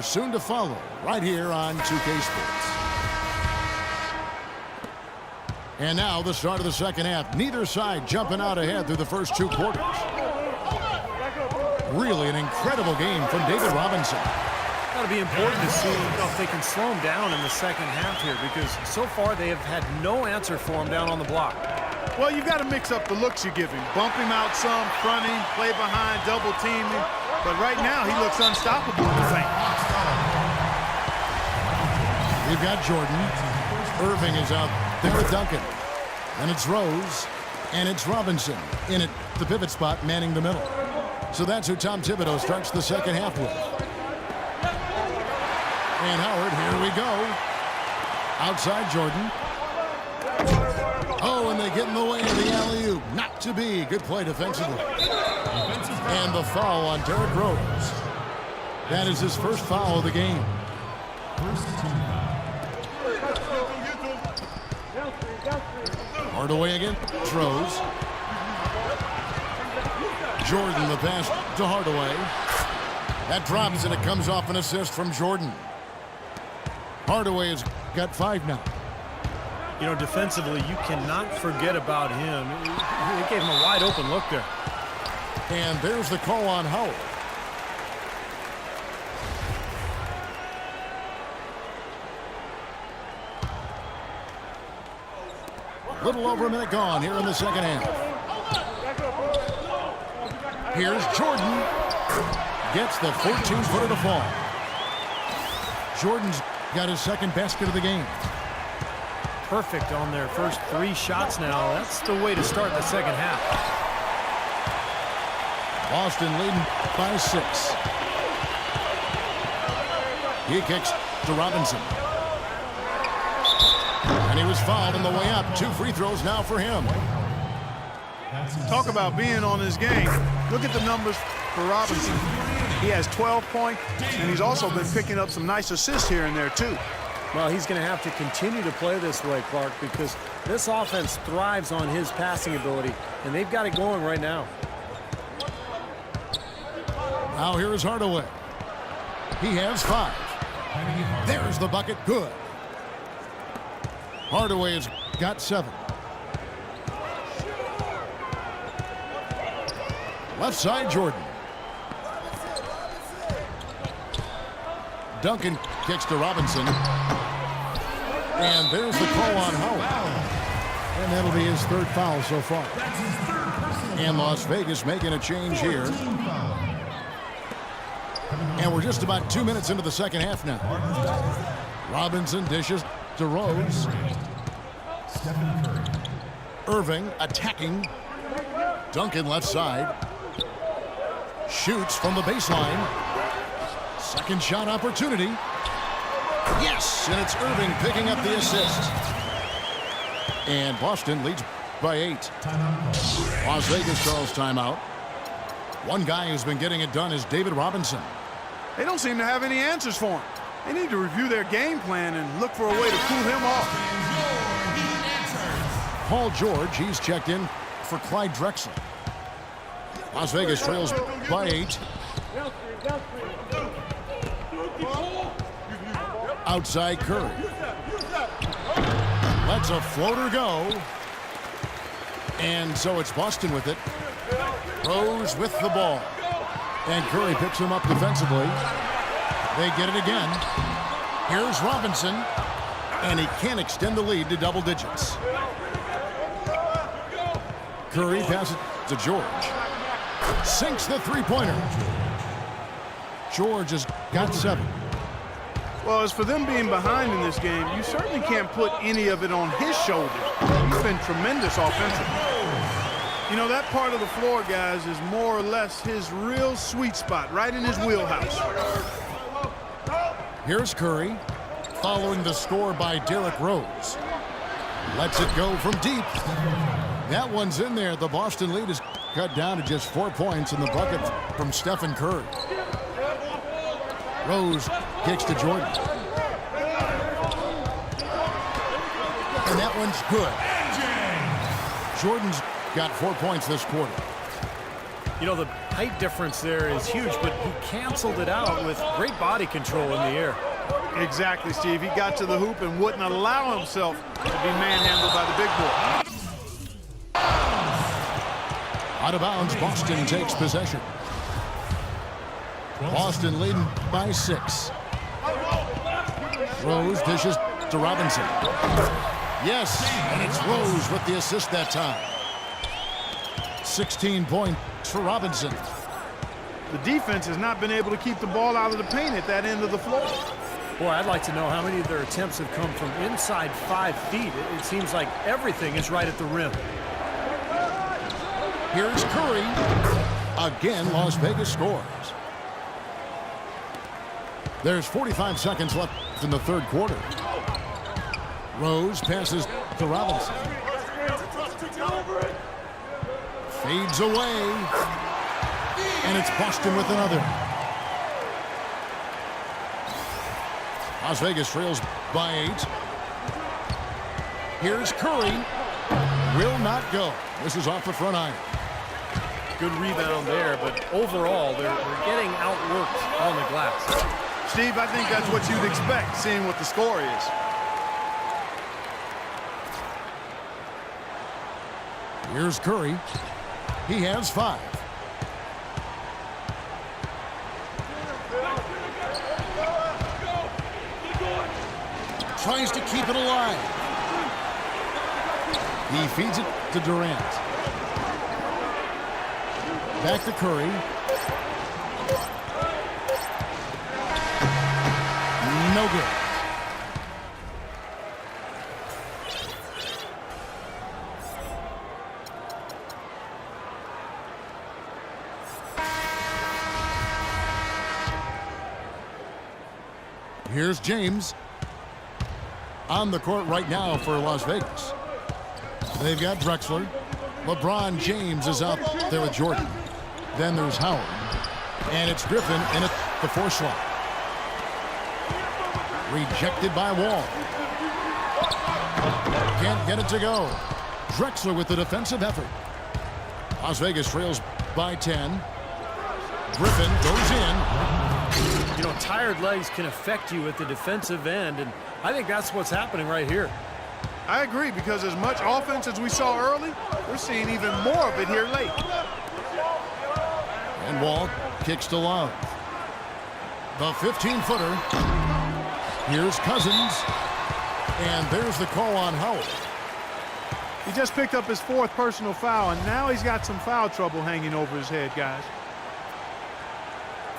Soon to follow right here on 2K Sports. And now the start of the second half. Neither side jumping out ahead through the first two quarters. Really an incredible game from David Robinson. That'll be important to see if they can slow him down in the second half here, because so far they have had no answer for him down on the block. Well, you've got to mix up the looks you give him. Bump him out some, fronting, play behind, double team him. But right now, he looks unstoppable in the paint. We've got Jordan. Irving is out there with Duncan. And it's Rose. And it's Robinson in at the pivot spot, manning the middle. So that's who Tom Thibodeau starts the second half with. And Howard, here we go. Outside Jordan. Oh, and they get in the way of the alley-oop. Not to be. Good play defensively. And the foul on Derrick Rose. That is his first foul of the game. Hardaway again. Rose. Jordan the pass to Hardaway. That drops and it comes off an assist from Jordan. Hardaway has got 5 now. You know, defensively, you cannot forget about him. They gave him a wide open look there. And there's the call on Howard. A little over a minute gone here in the second half. Here's Jordan. Gets the 14-footer to fall. Jordan's got his second basket of the game. Perfect on their first 3 shots now. That's the way to start the second half. Boston leading by 6. He kicks to Robinson. And he was fouled on the way up. 2 free throws now for him. Talk about being on his game. Look at the numbers for Robinson. He has 12 points, and he's also been picking up some nice assists here and there, too. Well, he's going to have to continue to play this way, Clark, because this offense thrives on his passing ability, and they've got it going right now. Now here is Hardaway. He has 5. There's the bucket. Good. Hardaway has got 7. Left side, Jordan. Duncan kicks to Robinson. And there's the call on Howard. And that'll be his 3rd foul so far. And Las Vegas making a change here. And we're just about 2 minutes into the second half now. Robinson dishes to Rose. Irving attacking. Duncan left side. Shoots from the baseline. Second shot opportunity. Yes, and it's Irving picking up the assist. And Boston leads by 8. Las Vegas calls timeout. One guy who's been getting it done is David Robinson. They don't seem to have any answers for him. They need to review their game plan and look for a way to cool him off. Paul George, he's checked in for Clyde Drexler. Las Vegas trails by 8. Outside Curry. Lets a floater go. And so it's Boston with it. Rose with the ball. And Curry picks him up defensively. They get it again. Here's Robinson. And he can't extend the lead to double digits. Curry passes to George. Sinks the three-pointer. George has got 7. Well, as for them being behind in this game, you certainly can't put any of it on his shoulders. He's been tremendous offensively. You know, that part of the floor, guys, is more or less his real sweet spot, right in his wheelhouse. Here's Curry, following the score by Derrick Rose. Lets it go from deep. That one's in there. The Boston lead is cut down to just 4 points in the bucket from Stephen Curry. Rose kicks to Jordan. And that one's good. Jordan's got 4 points this quarter. You know, the height difference there is huge, but he canceled it out with great body control in the air. Exactly, Steve. He got to the hoop and wouldn't allow himself to be manhandled by the big boy. Out of bounds, Boston takes possession. Boston leading by 6. Rose dishes to Robinson. Yes, and it's Rose with the assist that time. 16 points for Robinson. The defense has not been able to keep the ball out of the paint at that end of the floor. Boy, I'd like to know how many of their attempts have come from inside 5 feet. It seems like everything is right at the rim. Here's Curry. Again, Las Vegas scores. There's 45 seconds left in the third quarter. Rose passes to Robinson. Fades away. And it's Boston with another. Las Vegas trails by 8. Here's Curry. Will not go. This is off the front iron. Good rebound there, but overall, they're getting outworked on the glass. Steve, I think that's what you'd expect, seeing what the score is. Here's Curry. He has 5. Tries to keep it alive. He feeds it to Durant. Back to Curry. No good. Here's James on the court right now for Las Vegas. They've got Drexler. LeBron James is out there with Jordan. Then there's Howard. And it's Griffin in at the 4 slot. Rejected by Wall. Can't get it to go. Drexler with the defensive effort. Las Vegas trails by 10. Griffin goes in. You know, tired legs can affect you at the defensive end, and I think that's what's happening right here. I agree, because as much offense as we saw early, we're seeing even more of it here late. And Wall kicks to Love. The 15-footer. Here's Cousins. And there's the call on Howard. He just picked up his 4th personal foul, and now he's got some foul trouble hanging over his head, guys.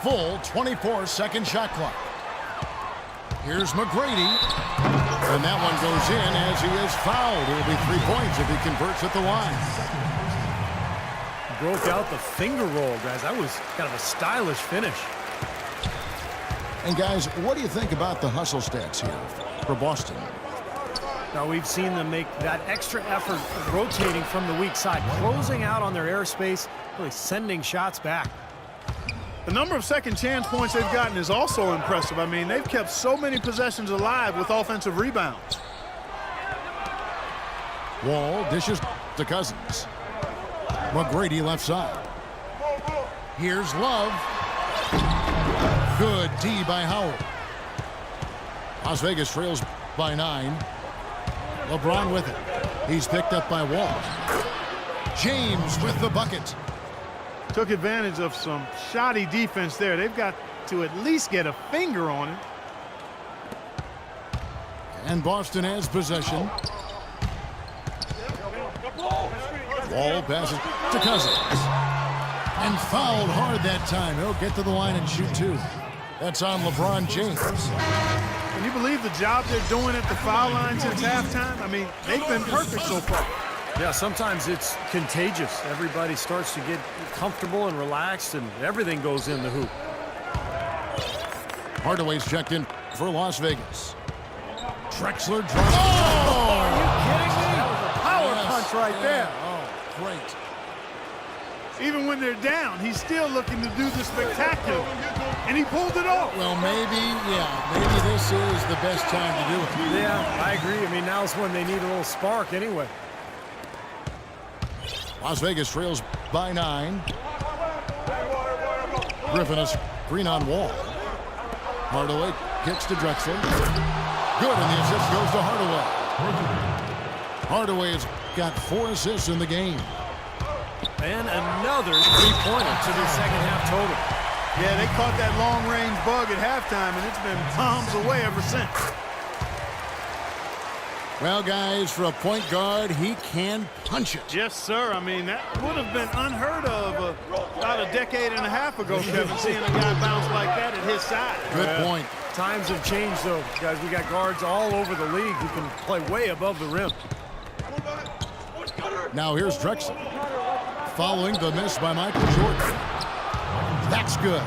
Full 24-second shot clock. Here's McGrady. And that one goes in as he is fouled. It'll be 3 points if he converts at the line. Broke out the finger roll, guys. That was kind of a stylish finish. And guys, what do you think about the hustle stats here for Boston? Now, we've seen them make that extra effort rotating from the weak side, closing out on their airspace, really sending shots back. The number of second chance points they've gotten is also impressive. I mean, they've kept so many possessions alive with offensive rebounds. Wall dishes to Cousins. McGrady left side. Here's Love. Good D by Howard. Las Vegas trails by 9. LeBron with it. He's picked up by Wall. James with the bucket. Took advantage of some shoddy defense there. They've got to at least get a finger on it. And Boston has possession. Wall passes to Cousins. And fouled hard that time. He'll get to the line and shoot 2. That's on LeBron James. Can you believe the job they're doing at the foul line since halftime? I mean, they've been perfect so far. Yeah, sometimes it's contagious. Everybody starts to get comfortable and relaxed, and everything goes in the hoop. Hardaway's checked in for Las Vegas. Drexler drives. Oh! Are you kidding me? That was a power punch right there. Oh, great. Even when they're down, he's still looking to do the spectacular. And he pulled it off. Well, maybe this is the best time to do it. Yeah, I agree. I mean, now's when they need a little spark anyway. Las Vegas trails by 9. Griffin is green on Wall. Hardaway kicks to Drexler. Good, and the assist goes to Hardaway. Hardaway has got 4 assists in the game. And another three-pointer to the second half total. Yeah, they caught that long-range bug at halftime, and it's been bombs away ever since. Well, guys, for a point guard, he can punch it. Yes, sir. I mean, that would have been unheard of about a decade and a half ago, Kevin, seeing a guy bounce like that at his side. Good point. Times have changed, though, guys. We got guards all over the league who can play way above the rim. Now here's Drexler. Following the miss by Michael Jordan. That's good.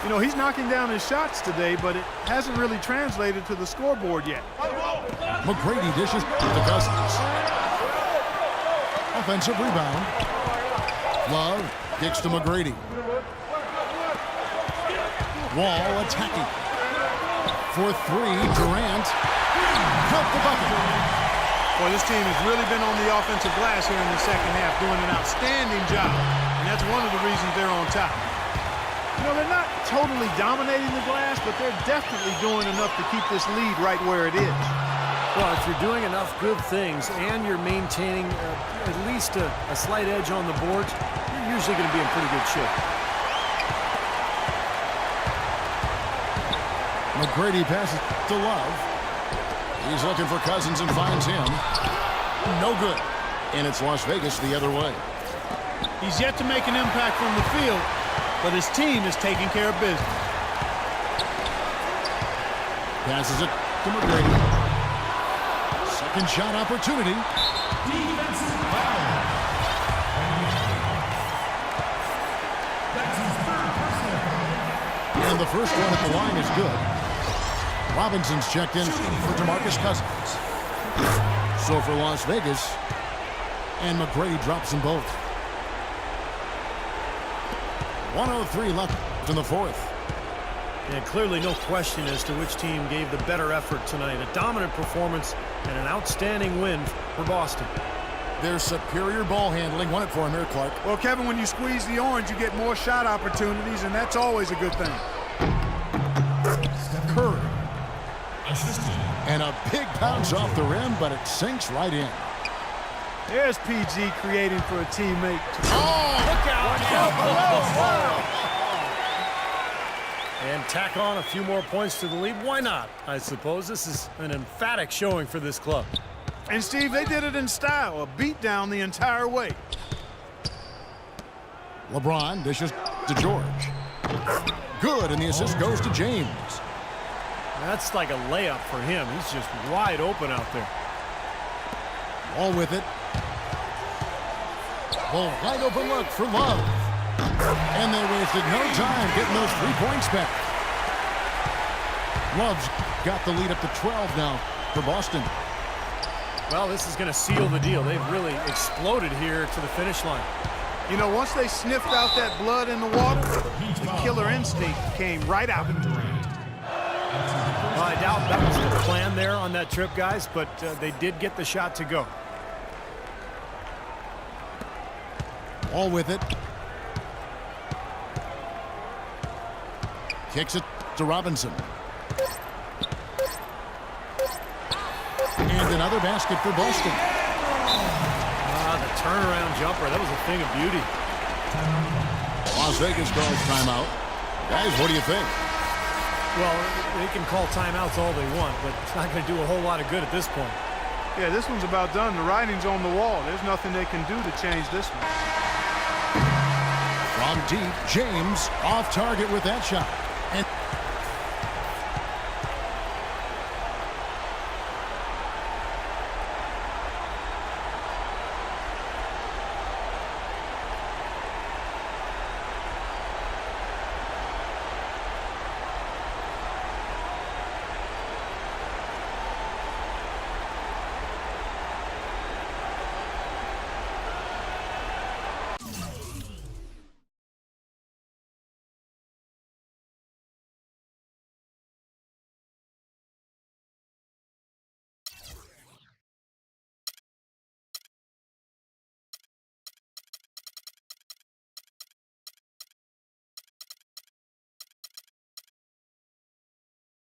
You know, he's knocking down his shots today, but it hasn't really translated to the scoreboard yet. McGrady dishes to Cousins. Offensive rebound. Love kicks to McGrady. Wall attacking. For 3, Durant. Cut the bucket. Well, this team has really been on the offensive glass here in the second half, doing an outstanding job. And that's one of the reasons they're on top. You know, they're not totally dominating the glass, but they're definitely doing enough to keep this lead right where it is. Well, if you're doing enough good things and you're maintaining at least a slight edge on the boards, you're usually going to be in pretty good shape. McGrady passes to Love. He's looking for Cousins and finds him. No good. And it's Las Vegas the other way. He's yet to make an impact from the field, but his team is taking care of business. Passes it to McGrady. Second shot opportunity. And the first one at the line is good. Robinson's checked in for DeMarcus Cousins. So for Las Vegas, and McGrady drops them both. 1:03 left in the fourth. And clearly no question as to which team gave the better effort tonight. A dominant performance and an outstanding win for Boston. Their superior ball handling won it for him here, Clark. Well, Kevin, when you squeeze the orange, you get more shot opportunities, and that's always a good thing. Curry. And a big bounce off the rim, but it sinks right in. There's PG creating for a teammate. Oh, look out! And tack on a few more points to the lead. Why not? I suppose this is an emphatic showing for this club. And, Steve, they did it in style, a beatdown the entire way. LeBron dishes to George. Good, and the assist goes to James. That's like a layup for him. He's just wide open out there. All with it. A wide open look for Love. And they wasted no time getting those 3 points back. Love's got the lead up to 12 now for Boston. Well, this is going to seal the deal. They've really exploded here to the finish line. You know, once they sniffed out that blood in the water, the killer instinct came right out. Well, I doubt that was the plan there on that trip, guys, but they did get the shot to go. All with it. Kicks it to Robinson. And another basket for Boston. The turnaround jumper, that was a thing of beauty. Las Vegas calls timeout. Guys, what do you think? Well, they can call timeouts all they want, but it's not going to do a whole lot of good at this point. Yeah, this one's about done. The writing's on the wall. There's nothing they can do to change this one. From deep, James off target with that shot.